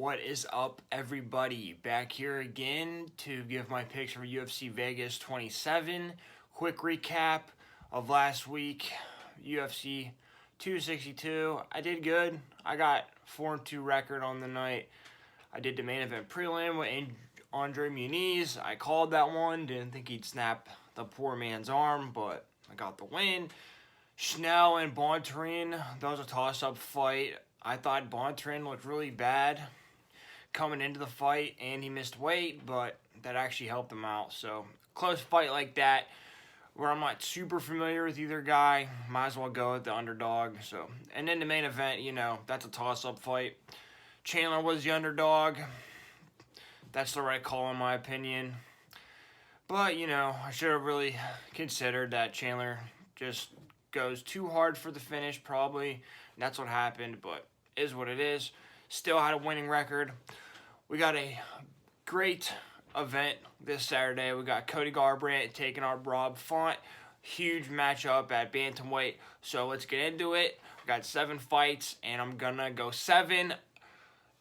What is up, everybody? Back here again to give my picks for UFC Vegas 27. Quick recap of last week, UFC 262. I did good. I got 4-2 record on the night. I did the main event prelim with Andre Muniz. I called that one. Didn't think he'd snap the poor man's arm, but I got the win. Schnell and Bontorin, that was a toss-up fight. I thought Bontorin looked really bad coming into the fight, and he missed weight, but that actually helped him out. So, close fight like that, where I'm not super familiar with either guy, might as well go with the underdog. So, and then the main event, that's a toss-up fight. Chandler was the underdog. That's the right call in my opinion. But, I should have really considered that Chandler just goes too hard for the finish, probably. And that's what happened, but is what it is. Still had a winning record. We got a great event this Saturday. We got Cody Garbrandt taking on Rob Font. Huge matchup at bantamweight. So let's get into it. We got 7 fights, and I'm gonna go 7.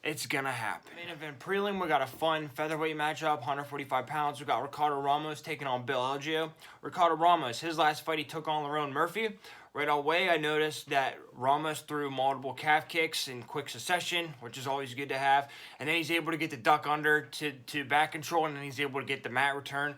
It's gonna happen. Main event prelim, we got a fun featherweight matchup, 145 pounds. We got Ricardo Ramos taking on Bill Elgio. Ricardo Ramos, his last fight, he took on Lerone Murphy. Right away, I noticed that Ramos threw multiple calf kicks in quick succession, which is always good to have. And then he's able to get the duck under to back control, and then he's able to get the mat return.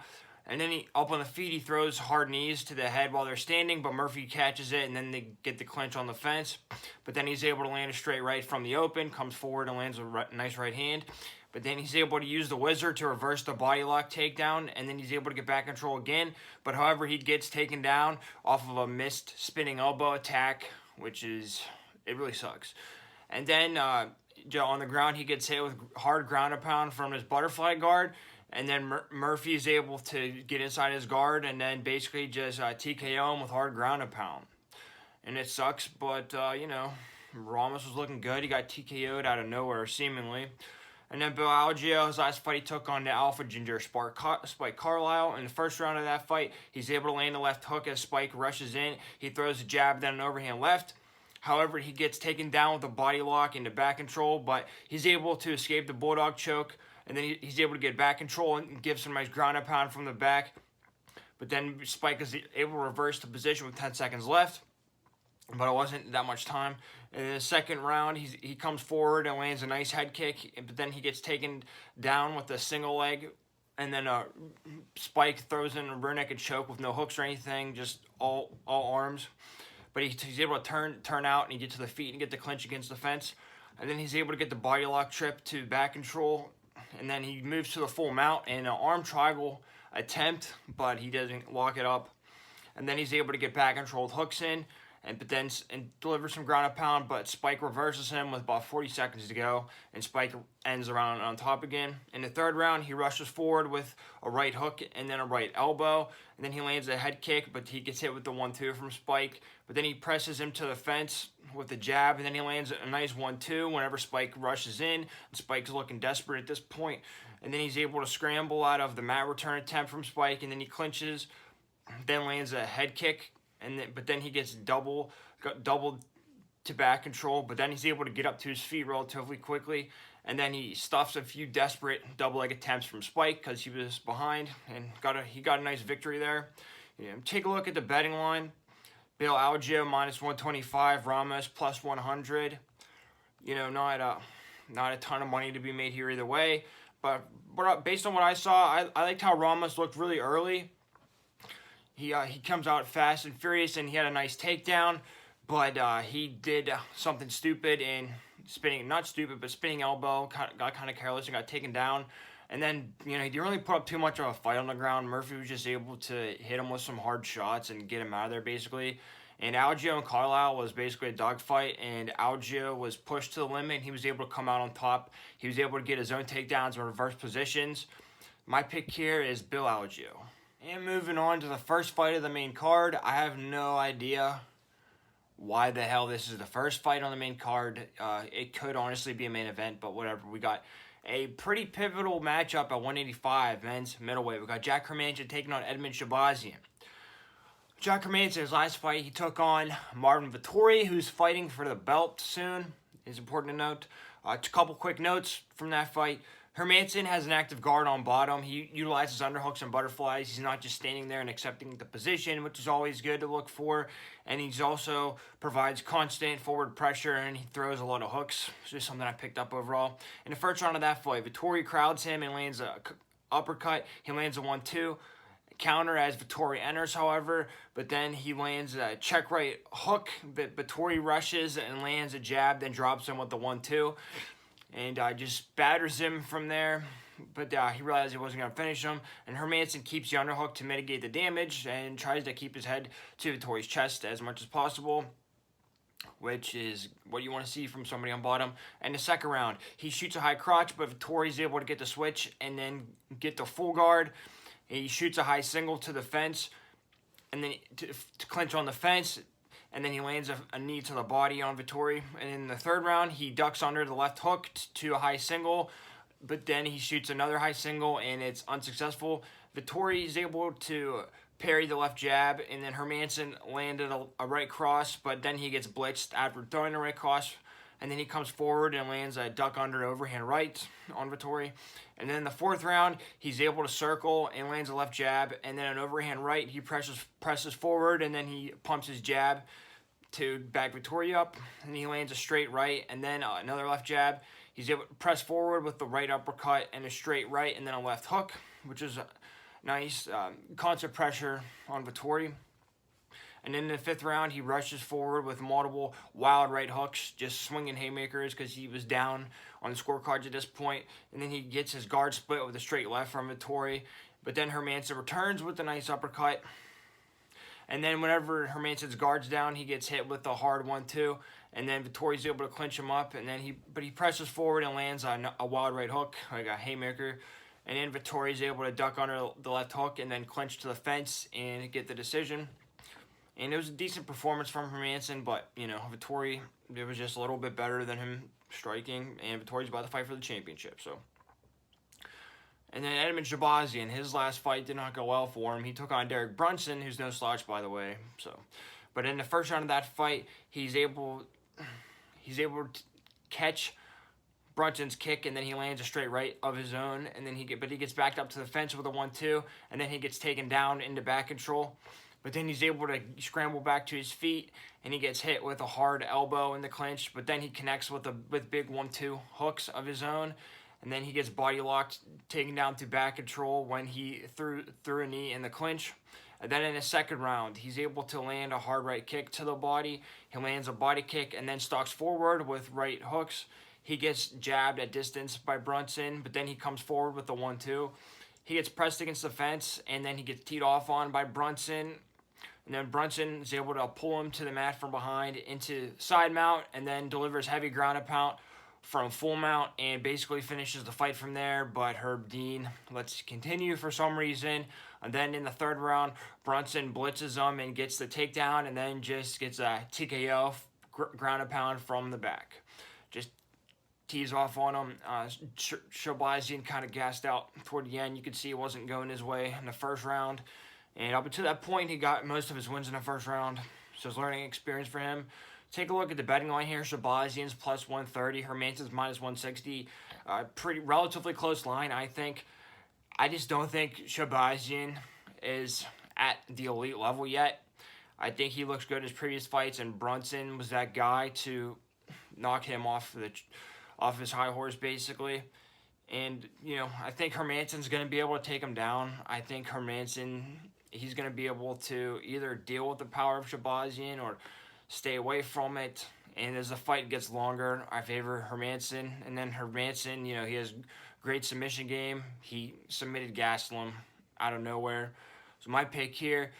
And then up on the feet, he throws hard knees to the head while they're standing, but Murphy catches it, and then they get the clinch on the fence. But then he's able to land a straight right from the open, comes forward and lands a nice right hand. But then he's able to use the wizard to reverse the body lock takedown, and then he's able to get back control again. But however, he gets taken down off of a missed spinning elbow attack, which is, it really sucks. And then on the ground, he gets hit with hard ground and pound from his butterfly guard. And then Murphy is able to get inside his guard and then basically just TKO him with hard ground and pound. And it sucks, but, Ramos was looking good. He got TKO'd out of nowhere, seemingly. And then Bill Algeo, his last fight, he took on the Alpha Ginger Spike Carlisle. In the first round of that fight, he's able to land a left hook as Spike rushes in. He throws a jab, then an overhand left. However, he gets taken down with a body lock into back control, but he's able to escape the Bulldog choke. And then he's able to get back control and give some nice ground and pound from the back. But then Spike is able to reverse the position with 10 seconds left. But it wasn't that much time. In the second round, he comes forward and lands a nice head kick. But then he gets taken down with a single leg. And then Spike throws in a rear naked choke with no hooks or anything, just all arms. But he's able to turn out and he gets to the feet and get the clinch against the fence. And then he's able to get the body lock trip to back control. And then he moves to the full mount and an arm triangle attempt, but he doesn't lock it up. And then he's able to get back control with hooks in, and deliver some ground and pound, but Spike reverses him with about 40 seconds to go, and Spike ends the round on top again. In the third round, he rushes forward with a right hook and then a right elbow, and then he lands a head kick, but he gets hit with the 1-2 from Spike. But then he presses him to the fence with the jab, and then he lands a nice 1-2 whenever Spike rushes in. And Spike's looking desperate at this point, and then he's able to scramble out of the mat return attempt from Spike, and then he clinches, then lands a head kick, but then he gets doubled to back control, but then he's able to get up to his feet relatively quickly, and then he stuffs a few desperate double leg attempts from Spike because he was behind, and he got a nice victory there. Take a look at the betting line. Bill Algeo -125, Ramos +100. Not a ton of money to be made here either way, but based on what I saw, I liked how Ramos looked really early. He comes out fast and furious, and he had a nice takedown, but he did something stupid and spinning elbow, got kind of careless and got taken down. And then, he didn't really put up too much of a fight on the ground. Murphy was just able to hit him with some hard shots and get him out of there, basically. And Elgio and Carlisle was basically a dogfight, and Elgio was pushed to the limit, and he was able to come out on top. He was able to get his own takedowns and reverse positions. My pick here is Bill Elgio. And moving on to the first fight of the main card, I have no idea why the hell this is the first fight on the main card. It could honestly be a main event, but whatever. We got a pretty pivotal matchup at 185, men's middleweight. We got Jack Hermansson taking on Edmond Shahbazian. Jack Hermansson, his last fight, he took on Marvin Vettori, who's fighting for the belt soon. It's important to note. A couple quick notes from that fight. Hermansson has an active guard on bottom. He utilizes underhooks and butterflies. He's not just standing there and accepting the position, which is always good to look for. And he's also provides constant forward pressure, and he throws a lot of hooks. It's just something I picked up overall. In the first round of that fight, Vettori crowds him and lands a uppercut. He lands a 1-2. Counter as Vettori enters, however, but then he lands a check right hook. But Vettori rushes and lands a jab, then drops him with the 1-2. And just batters him from there. But he realized he wasn't going to finish him. And Hermansson keeps the underhook to mitigate the damage and tries to keep his head to Vettori's chest as much as possible, which is what you want to see from somebody on bottom. And the second round, he shoots a high crotch, but Vettori's able to get the switch and then get the full guard. He shoots a high single to the fence, and then to clinch on the fence. And then he lands a knee to the body on Vettori. And in the third round, he ducks under the left hook to a high single. But then he shoots another high single, and it's unsuccessful. Vettori is able to parry the left jab. And then Hermansson landed a right cross. But then he gets blitzed after throwing the right cross. And then he comes forward and lands a duck under overhand right on Vettori. And then in the fourth round, he's able to circle and lands a left jab. And then an overhand right, he presses forward, and then he pumps his jab to back Vettori up. And he lands a straight right, and then another left jab. He's able to press forward with the right uppercut and a straight right, and then a left hook, which is nice. Constant pressure on Vettori. And then in the fifth round, he rushes forward with multiple wild right hooks, just swinging haymakers because he was down on the scorecards at this point. And then he gets his guard split with a straight left from Vettori. But then Hermansson returns with a nice uppercut. And then whenever Hermansson's guard's down, he gets hit with a hard 1-2. And then Vettori's able to clinch him up. And then he presses forward and lands a wild right hook, like a haymaker. And then Vettori's able to duck under the left hook and then clinch to the fence and get the decision. And it was a decent performance from Hermansson, but, you know, Vettori, it was just a little bit better than him striking, and Vettori's about to fight for the championship, so. And then Edmond Shahbazian, his last fight did not go well for him. He took on Derek Brunson, who's no slouch, by the way, so. But in the first round of that fight, he's able to catch Brunson's kick, and then he lands a straight right of his own, and then he gets backed up to the fence with a 1-2, and then he gets taken down into back control. But then he's able to scramble back to his feet, and he gets hit with a hard elbow in the clinch. But then he connects with big 1-2 hooks of his own, and then he gets body locked, taken down to back control when he threw a knee in the clinch. And then in the second round, he's able to land a hard right kick to the body. He lands a body kick and then stalks forward with right hooks. He gets jabbed at distance by Brunson, but then he comes forward with the 1-2. He gets pressed against the fence, and then he gets teed off on by Brunson. And then Brunson is able to pull him to the mat from behind into side mount, and then delivers heavy ground and pound from full mount and basically finishes the fight from there. But Herb Dean lets continue for some reason. And then in the third round, Brunson blitzes him and gets the takedown, and then just gets a TKO ground and pound from the back. Just tees off on him. Shahbazian kind of gassed out toward the end. You could see it wasn't going his way in the first round. And up until that point, he got most of his wins in the first round. So it's learning experience for him. Take a look at the betting line here. Shahbazian's plus 130. Hermansson's minus 160. Pretty relatively close line, I think. I just don't think Shahbazian is at the elite level yet. I think he looks good in his previous fights, and Brunson was that guy to knock him off his high horse, basically. And, you know, I think Hermansson's going to be able to take him down. I think Hermansson, he's going to be able to either deal with the power of Shahbazian or stay away from it. And as the fight gets longer, I favor Hermansson. And then Hermansson, you know, he has great submission game. He submitted Gastelum out of nowhere. So my pick here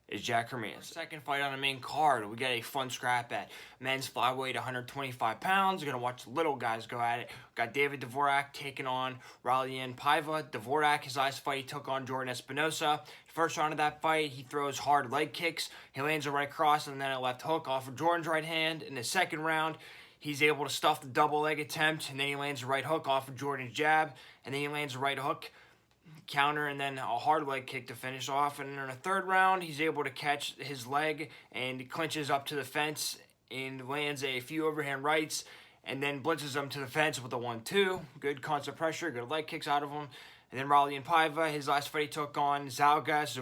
is Jack Hermansson. Second fight on the main card, we got a fun scrap at men's flyweight, 125 pounds. We're going to watch the little guys go at it. We got David Vorak taking on Raulian Paiva. Vorak, his last fight, he took on Jordan Espinosa. First round of that fight, he throws hard leg kicks. He lands a right cross and then a left hook off of Jordan's right hand. In the second round, he's able to stuff the double leg attempt, and then he lands a right hook off of Jordan's jab, and then he lands a right hook counter and then a hard leg kick to finish off. And in the third round, he's able to catch his leg and he clinches up to the fence and lands a few overhand rights and then blitzes him to the fence with a 1-2. Good constant pressure, good leg kicks out of him. And then Raulian Paiva, his last fight he took on Zhalgas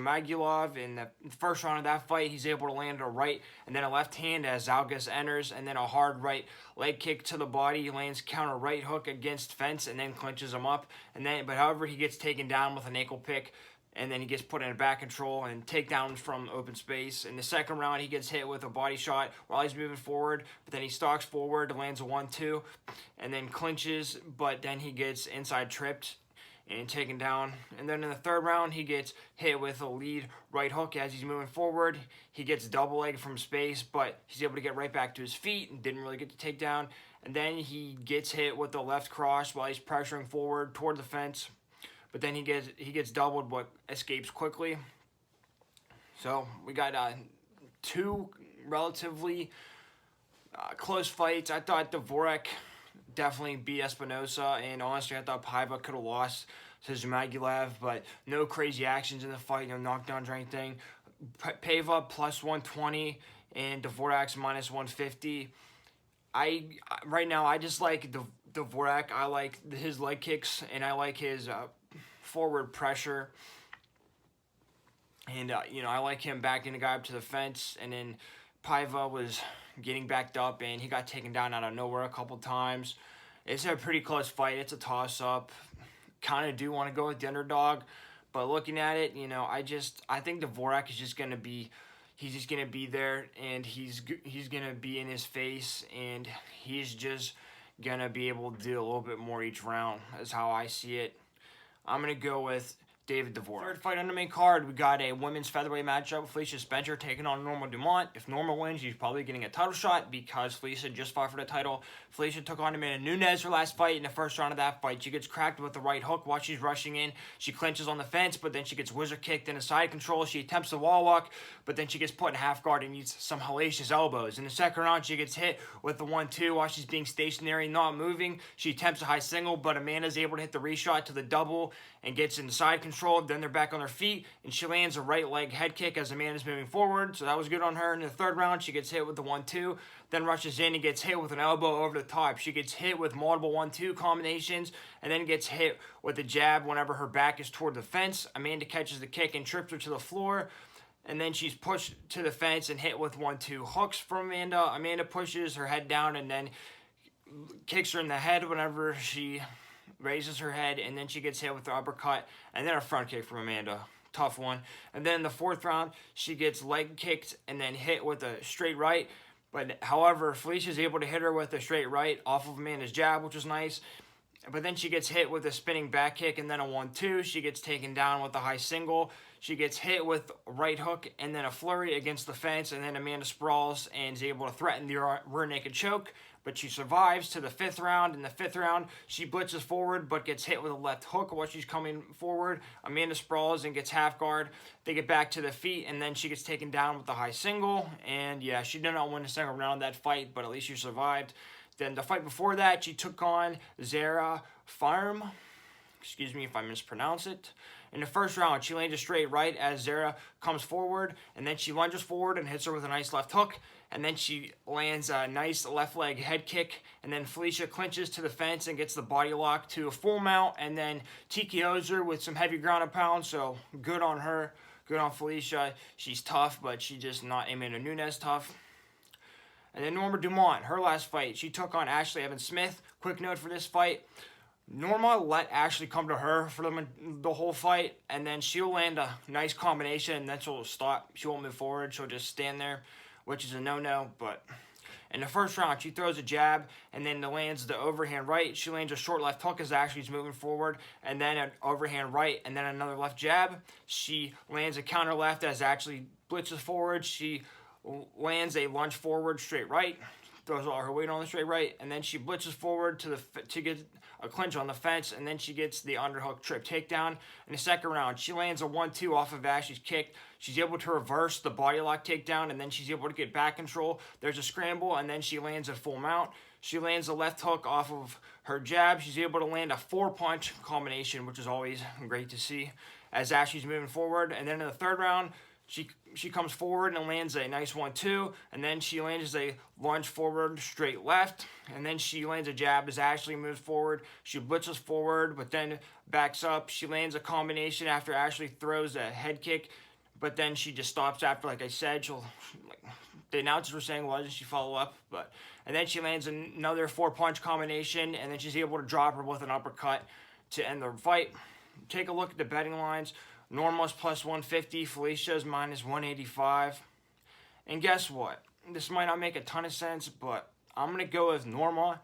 in the first round of that fight, he's able to land a right and then a left hand as Zhalgas enters, and then a hard right leg kick to the body. He lands counter right hook against fence and then clinches him up. But however, he gets taken down with an ankle pick, and then he gets put in back control and takedowns from open space. In the second round, he gets hit with a body shot while he's moving forward, but then he stalks forward, lands a 1-2, and then clinches, but then he gets inside tripped and taken down. And then in the third round, he gets hit with a lead right hook as he's moving forward. He gets double leg from space, but he's able to get right back to his feet and didn't really get the takedown. And then he gets hit with the left cross while he's pressuring forward toward the fence. But then he gets doubled, but escapes quickly. So we got two relatively close fights. I thought the Vorak definitely beat Espinosa, and honestly, I thought Paiva could have lost to Zhumagulov, but no crazy actions in the fight, no knockdowns or anything. Paiva plus 120 and Dvorak's minus 150. Right now, I just like the Vorak. I like his leg kicks, and I like his forward pressure. And, I like him backing the guy up to the fence, and then Paiva was getting backed up, and he got taken down out of nowhere a couple times. It's a pretty close fight. It's a toss-up. Kind of do want to go with the underdog, but looking at it, I think the Vorak is just going to be, he's just going to be there, and he's going to be in his face, and he's just going to be able to do a little bit more each round, is how I see it. I'm going to go with David Dvorak. Third fight on the main card, we got a women's featherweight matchup. Felicia Spencer taking on Norma Dumont. If Norma wins, she's probably getting a title shot because Felicia just fought for the title. Felicia took on Amanda Nunes her last fight. In the first round of that fight, she gets cracked with the right hook while she's rushing in. She clinches on the fence, but then she gets wizard kicked into side control. She attempts the wall walk, but then she gets put in half guard and needs some hellacious elbows. In the second round, she gets hit with the 1-2 while she's being stationary, not moving. She attempts a high single, but Amanda's able to hit the reshot to the double and gets into side control. Then they're back on their feet, and she lands a right leg head kick as Amanda's moving forward, so that was good on her. In the third round, she gets hit with the 1-2, then rushes in and gets hit with an elbow over the top. She gets hit with multiple 1-2 combinations, and then gets hit with a jab whenever her back is toward the fence. Amanda catches the kick and trips her to the floor, and then she's pushed to the fence and hit with 1-2 hooks from Amanda. Amanda pushes her head down and then kicks her in the head whenever she raises her head, and then she gets hit with the uppercut, and then a front kick from Amanda. Tough one. And then in the fourth round, she gets leg kicked and then hit with a straight right. But however, Felicia's able to hit her with a straight right off of Amanda's jab, which was nice. But then she gets hit with a spinning back kick and then a 1-2. She gets taken down with a high single. She gets hit with a right hook and then a flurry against the fence, and then Amanda sprawls and is able to threaten the rear naked choke. But she survives to the fifth round. In the fifth round, she blitzes forward but gets hit with a left hook while she's coming forward. Amanda sprawls and gets half guard. They get back to the feet, and then she gets taken down with a high single. And yeah, she did not win the second round of that fight, but at least she survived. Then the fight before that, she took on Vera Farm. Excuse me if I mispronounce it. In the first round, she lands a straight right as Zera comes forward, and then she lunges forward and hits her with a nice left hook, and then she lands a nice left leg head kick, and then Felicia clinches to the fence and gets the body lock to a full mount, and then TKOs her with some heavy ground and pound, so good on her. Good on Felicia. She's tough, but she's just not Amanda Nunes tough. And then Norma Dumont, her last fight, she took on Ashley Evans-Smith. Quick note for this fight. Norma let Ashley come to her for the whole fight, and then she'll land a nice combination, and then she'll stop. She won't move forward. She'll just stand there, which is a no-no. But in the first round, she throws a jab, and then lands the overhand right. She lands a short left hook as Ashley's moving forward, and then an overhand right, and then another left jab. She lands a counter left as Ashley blitzes forward. She lands a lunge forward straight right, throws all her weight on the straight right, and then she blitzes forward to get a clinch on the fence, and then she gets the underhook trip takedown. In the second round, she lands a 1-2 off of Ashley's kick. She's able to reverse the body lock takedown, and then she's able to get back control. There's a scramble, and then she lands a full mount. She lands a left hook off of her jab. She's able to land a 4-punch combination, which is always great to see as Ashley's moving forward. And then in the third round, She comes forward and lands a nice 1-2, and then she lands a lunge forward, straight left, and then she lands a jab as Ashley moves forward. She blitzes forward, but then backs up. She lands a combination after Ashley throws a head kick, but then she just stops after, like I said. The announcers were saying, why doesn't she follow up? And then she lands another 4-punch combination, and then she's able to drop her with an uppercut to end the fight. Take a look at the betting lines. Norma's plus 150, Felicia's minus 185. And guess what? This might not make a ton of sense, but I'm going to go with Norma.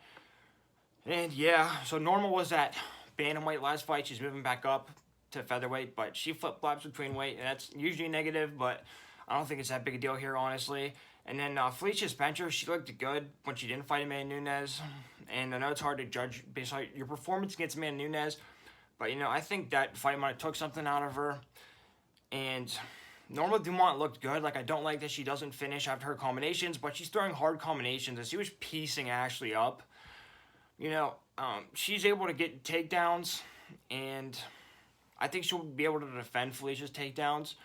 And yeah, so Norma was at bantamweight last fight. She's moving back up to featherweight, but she flip-flops between weight, and that's usually negative, but I don't think it's that big a deal here, honestly. And then Felicia Spencer, she looked good when she didn't fight Amanda Nunes. And I know it's hard to judge based on your performance against Amanda Nunes, but, I think that fight might have took something out of her. And Norma Dumont looked good. I don't like that she doesn't finish after her combinations, but she's throwing hard combinations, and she was piecing Ashley up. She's able to get takedowns, and I think she'll be able to defend Felicia's takedowns.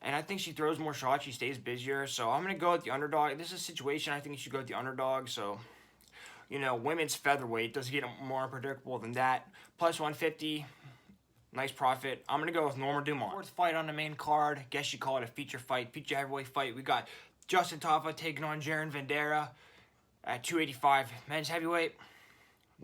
And I think she throws more shots. She stays busier. So I'm going to go with the underdog. This is a situation I think you should go with the underdog. So, women's featherweight doesn't get more unpredictable than that. Plus 150, nice profit. I'm going to go with Norma Dumont. Fourth fight on the main card. Guess you call it a feature fight. Feature heavyweight fight. We got Justin Tafa taking on Jaron Vanderaa at 285. Men's heavyweight.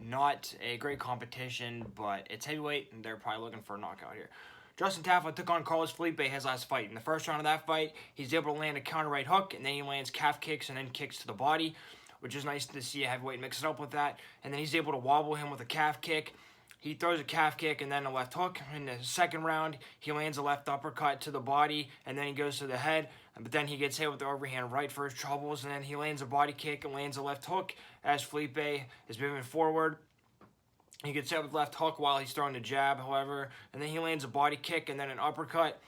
Not a great competition, but it's heavyweight, and they're probably looking for a knockout here. Justin Tafa took on Carlos Felipe his last fight. In the first round of that fight, he's able to land a counter right hook, and then he lands calf kicks and then kicks to the body, which is nice to see a heavyweight mix it up with that. And then he's able to wobble him with a calf kick. He throws a calf kick and then a left hook. In the second round, he lands a left uppercut to the body, and then he goes to the head. But then he gets hit with the overhand right for his troubles, and then he lands a body kick and lands a left hook as Felipe is moving forward. He gets hit with left hook while he's throwing the jab, however, and then he lands a body kick and then an uppercut,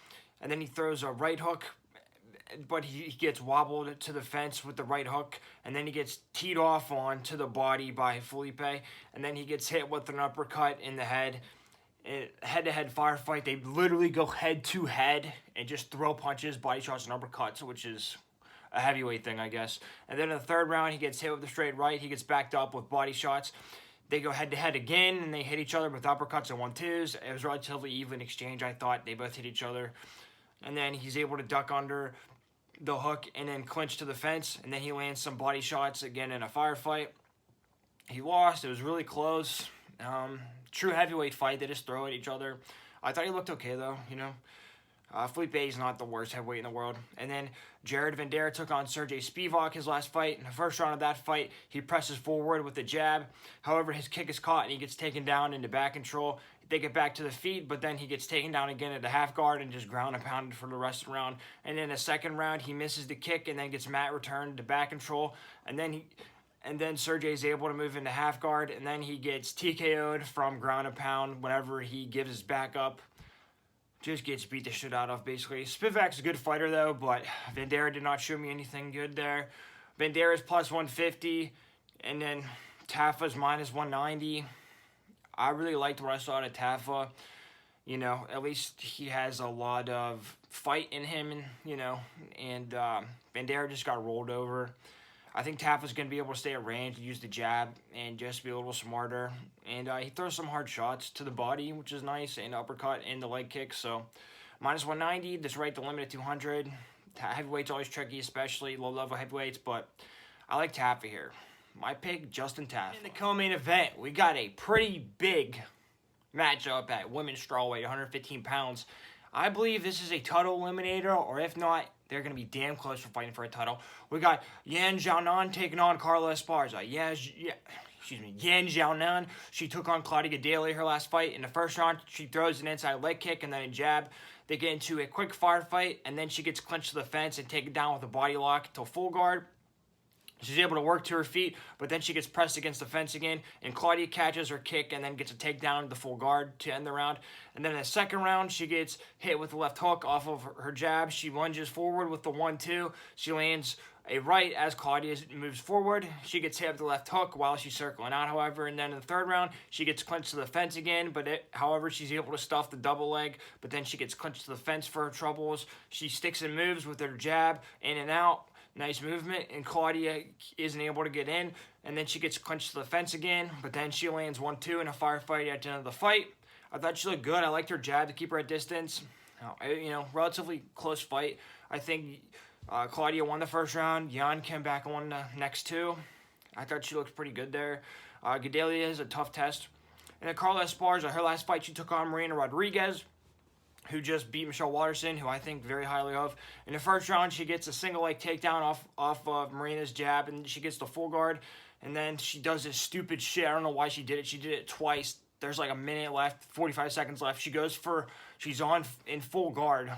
and then he throws a right hook, but he gets wobbled to the fence with the right hook, and then he gets teed off on to the body by Felipe, and then he gets hit with an uppercut in the head. Head-to-head firefight, they literally go head-to-head and just throw punches, body shots, and uppercuts, which is a heavyweight thing, I guess. And then in the third round, he gets hit with the straight right. He gets backed up with body shots. They go head-to-head again, and they hit each other with uppercuts and 1-2s. It was a relatively even exchange, I thought. They both hit each other. And then he's able to duck under the hook and then clinch to the fence. And then he lands some body shots again in a firefight. He lost. It was really close. True heavyweight fight. They just throw at each other. I thought he looked okay, though, Felipe is not the worst heavyweight in the world. And then Jared Vanderaa took on Sergey Spivak his last fight. In the first round of that fight, he presses forward with a jab. However, his kick is caught and he gets taken down into back control. They get back to the feet, but then he gets taken down again at the half guard and just ground and pounded for the rest of the round. And in the second round, he misses the kick and then gets mat returned to back control. And then Sergey is able to move into half guard, and then he gets TKO'd from ground and pound whenever he gives his back up. Just gets beat the shit out of, basically. Spivak's a good fighter, though, but Vanderaa did not show me anything good there. Vanderea's plus 150, and then Tafa's minus 190. I really liked what I saw at Tafa. At least he has a lot of fight in him, and Vanderaa just got rolled over. I think Tafa's going to be able to stay at range, use the jab, and just be a little smarter. And he throws some hard shots to the body, which is nice, and uppercut and the leg kick. So, minus 190, this right to limit at 200. Heavyweight's always tricky, especially low-level heavyweights, but I like Tafa here. My pick, Justin Tafa. In the co-main event, we got a pretty big matchup at women's strawweight, 115 pounds. I believe this is a title eliminator, or if not, they're going to be damn close for fighting for a title. We got Zhaonan taking on Carla Esparza. Yan Zhaonan. She took on Claudia Gadelha her last fight. In the first round, she throws an inside leg kick and then a jab. They get into a quick fire fight, and then she gets clinched to the fence and taken down with a body lock till full guard. She's able to work to her feet, but then she gets pressed against the fence again, and Claudia catches her kick and then gets a takedown to the full guard to end the round. And then in the second round, she gets hit with the left hook off of her jab. She lunges forward with the 1-2. She lands a right as Claudia moves forward. She gets hit with the left hook while she's circling out, however. And then in the third round, she gets clinched to the fence again. However, she's able to stuff the double leg. But then she gets clinched to the fence for her troubles. She sticks and moves with her jab, in and out. Nice movement. And Claudia isn't able to get in. And then she gets clinched to the fence again. But then she lands 1-2 in a firefight at the end of the fight. I thought she looked good. I liked her jab to keep her at distance. Relatively close fight. I think Claudia won the first round. Jhin came back and won the next two. I thought she looked pretty good there. Gaethje is a tough test. And then Carla Esparza, her last fight, she took on Marina Rodriguez, who just beat Michelle Waterson, who I think very highly of. In the first round, she gets a single leg takedown off of Marina's jab, and she gets the full guard. And then she does this stupid shit. I don't know why she did it. She did it twice. There's like a minute left, 45 seconds left. She's on in full guard.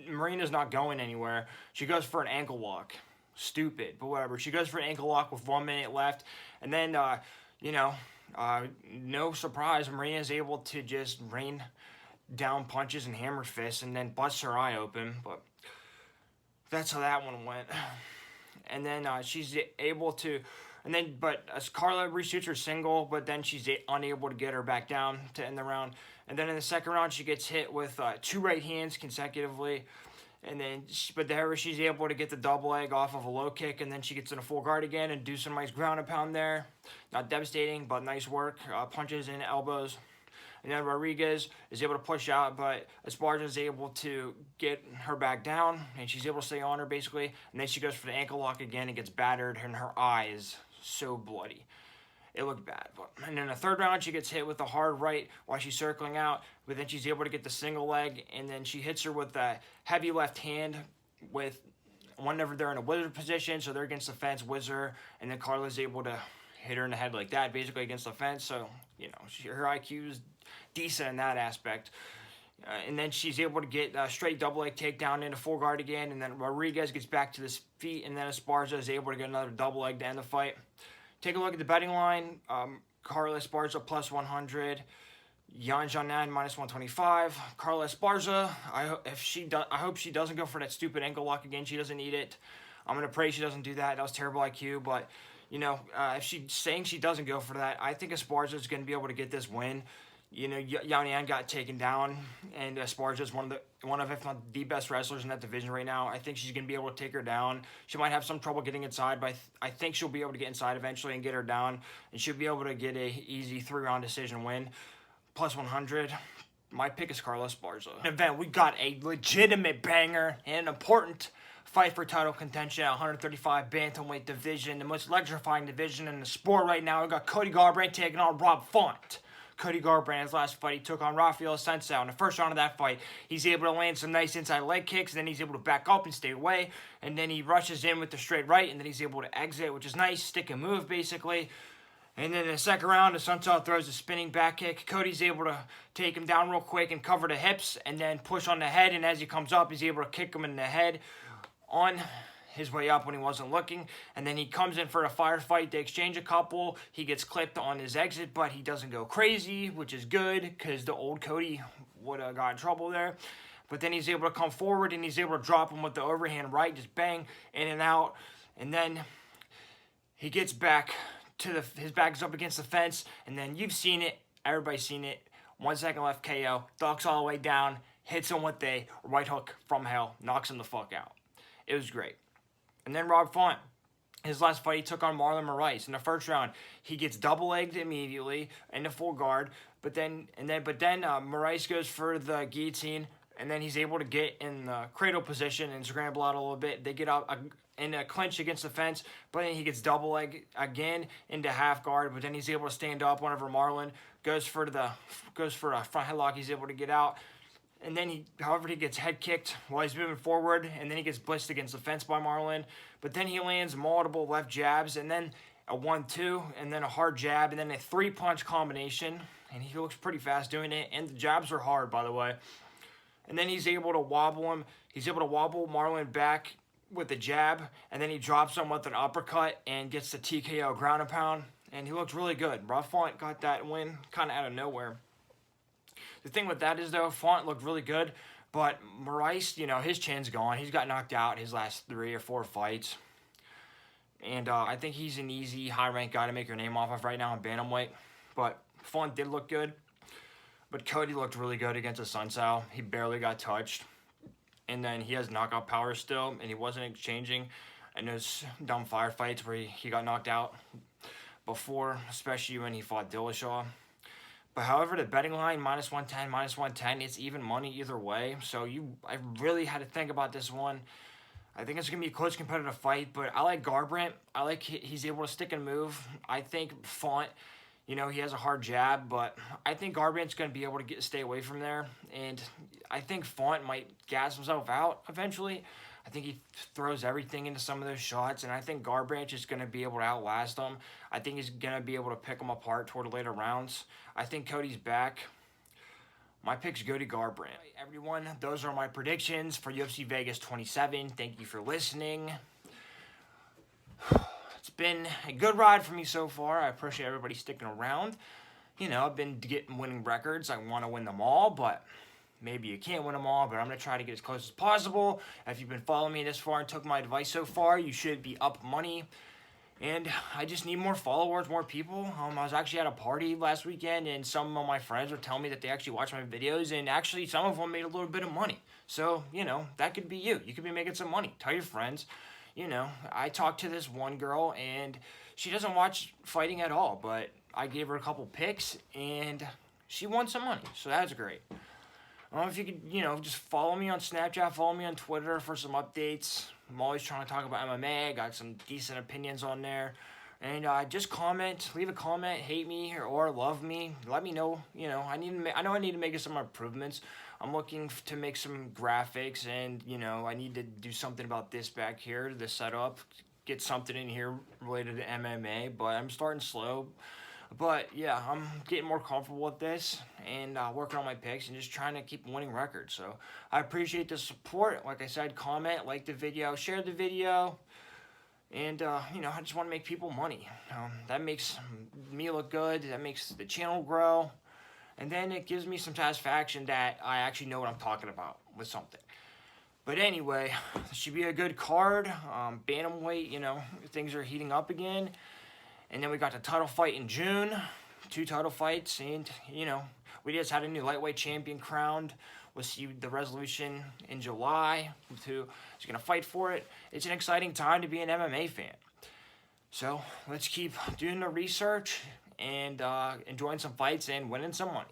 Marina's not going anywhere. She goes for an ankle lock. Stupid, but whatever. She goes for an ankle lock with 1 minute left. And then, no surprise, Marina's able to just rain down punches and hammer fists and then busts her eye open. But that's how that one went. And then she's able to... But as Carla reshoots her single, but then she's unable to get her back down to end the round. And then in the second round, she gets hit with 2 right hands consecutively. And then, she's able to get the double leg off of a low kick, and then she gets in a full guard again and do some nice ground and pound there. Not devastating, but nice work. Punches and elbows. And then Rodriguez is able to push out, but Esparza is able to get her back down, and she's able to stay on her, basically. And then she goes for the ankle lock again and gets battered, and her eye is so bloody. It looked bad. And in the third round, she gets hit with a hard right while she's circling out, but then she's able to get the single leg, and then she hits her with a heavy left hand whenever they're in a wizard position, so they're against the fence, wizard, and then Carla's able to hit her in the head like that, basically against the fence, so, her IQ is decent in that aspect. And then she's able to get a straight double leg takedown into full guard again, and then Rodriguez gets back to his feet, and then Esparza is able to get another double leg to end the fight. Take a look at the betting line. Carla Esparza plus 100, Zhaonan minus 125. Carla Esparza, I hope she doesn't go for that stupid ankle lock again. She doesn't need it. I'm gonna pray she doesn't do that. That was terrible IQ, but if she's saying she doesn't go for that, I think Esparza is gonna be able to get this win. Zhaonan got taken down, and Esparza is one of if not the best wrestlers in that division right now. I think she's going to be able to take her down. She might have some trouble getting inside, but I think she'll be able to get inside eventually and get her down, and she'll be able to get a easy 3-round decision win. Plus 100. My pick is Carla Esparza. Event, we got a legitimate banger and an important fight for title contention at 135 bantamweight division, the most electrifying division in the sport right now. We got Cody Garbrandt taking on Rob Font. Cody Garbrandt, his last fight, he took on Rafael. In the first round of that fight, he's able to land some nice inside leg kicks, and then he's able to back up and stay away, and then he rushes in with the straight right, and then he's able to exit, which is nice, stick and move, basically. And then in the second round, Assunção throws a spinning back kick. Cody's able to take him down real quick and cover the hips, and then push on the head, and as he comes up, he's able to kick him in the head on his way up when he wasn't looking, and then he comes in for a firefight. They exchange a couple. He gets clipped on his exit, but he doesn't go crazy, which is good because the old Cody would have got in trouble there. But then he's able to come forward, and he's able to drop him with the overhand right, just bang, in and out. And then he gets back to his back is up against the fence, and then you've seen it. Everybody's seen it. 1 second left KO. Ducks all the way down. Hits him with a right hook from hell. Knocks him the fuck out. It was great. And then Rob Font, his last fight, he took on Marlon Moraes. In the first round, he gets double-legged immediately in the full guard. But then Moraes goes for the guillotine, and then he's able to get in the cradle position and scramble out a little bit. They get out in a clinch against the fence, but then he gets double-legged again into half guard. But then he's able to stand up whenever Marlon goes for a front headlock. He's able to get out. And then he gets head kicked while he's moving forward, and then he gets blitzed against the fence by Marlon. But then he lands multiple left jabs, and then a 1-2, and then a hard jab, and then a 3-punch combination. And he looks pretty fast doing it, and the jabs are hard, by the way. And then he's able to wobble him. He's able to wobble Marlon back with a jab, and then he drops him with an uppercut and gets the TKO ground and pound. And he looks really good. Rob Font got that win kind of out of nowhere. The thing with that is, though, Font looked really good But Moraes, you know, his chin's gone. He's got knocked out his last 3 or 4 fights. And I think he's an easy, high-ranked guy to make your name off of right now in bantamweight. But Font did look good. But Cody looked really good against the Sun Sal. He barely got touched. And then he has knockout power still, and he wasn't exchanging in those dumb firefights where he got knocked out before, especially when he fought Dillashaw. But however, the betting line, -110, -110, it's even money either way. So I really had to think about this one. I think it's going to be a close competitive fight, but I like Garbrandt. I like he's able to stick and move. I think Font, you know, he has a hard jab, but I think Garbrandt's going to be able to stay away from there. And I think Font might gas himself out eventually. I think he throws everything into some of those shots, and I think Garbrandt is going to be able to outlast him. I think he's going to be able to pick him apart toward the later rounds. I think Cody's back. My pick's Cody Garbrandt. Everyone, those are my predictions for UFC Vegas 27. Thank you for listening. It's been a good ride for me so far. I appreciate everybody sticking around. You know, I've been winning records. I want to win them all, but maybe you can't win them all, but I'm going to try to get as close as possible. If you've been following me this far and took my advice so far, you should be up money. And I just need more followers, more people. I was actually at a party last weekend, and some of my friends were telling me that they actually watch my videos, and actually some of them made a little bit of money. So, you know, that could be you. You could be making some money. Tell your friends. You know, I talked to this one girl, and she doesn't watch fighting at all, but I gave her a couple picks, and she won some money. So that's great. I don't know if you could, you know, just follow me on Snapchat, follow me on Twitter for some updates. I'm always trying to talk about MMA. I got some decent opinions on there. And just comment, leave a comment, hate me or love me. Let me know, you know, I know I need to make some improvements. I'm looking to make some graphics, and, you know, I need to do something about this back here, the setup, get something in here related to MMA, but I'm starting slow. But, yeah, I'm getting more comfortable with this and working on my picks and just trying to keep winning records. So, I appreciate the support. Like I said, comment, like the video, share the video. And, you know, I just want to make people money. That makes me look good. That makes the channel grow. And then it gives me some satisfaction that I actually know what I'm talking about with something. But anyway, this should be a good card. Bantamweight, you know, things are heating up again. And then we got the title fight in June, 2 title fights, and, you know, we just had a new lightweight champion crowned. We'll see the resolution in July, who is going to fight for it. It's an exciting time to be an MMA fan. So let's keep doing the research and enjoying some fights and winning some money.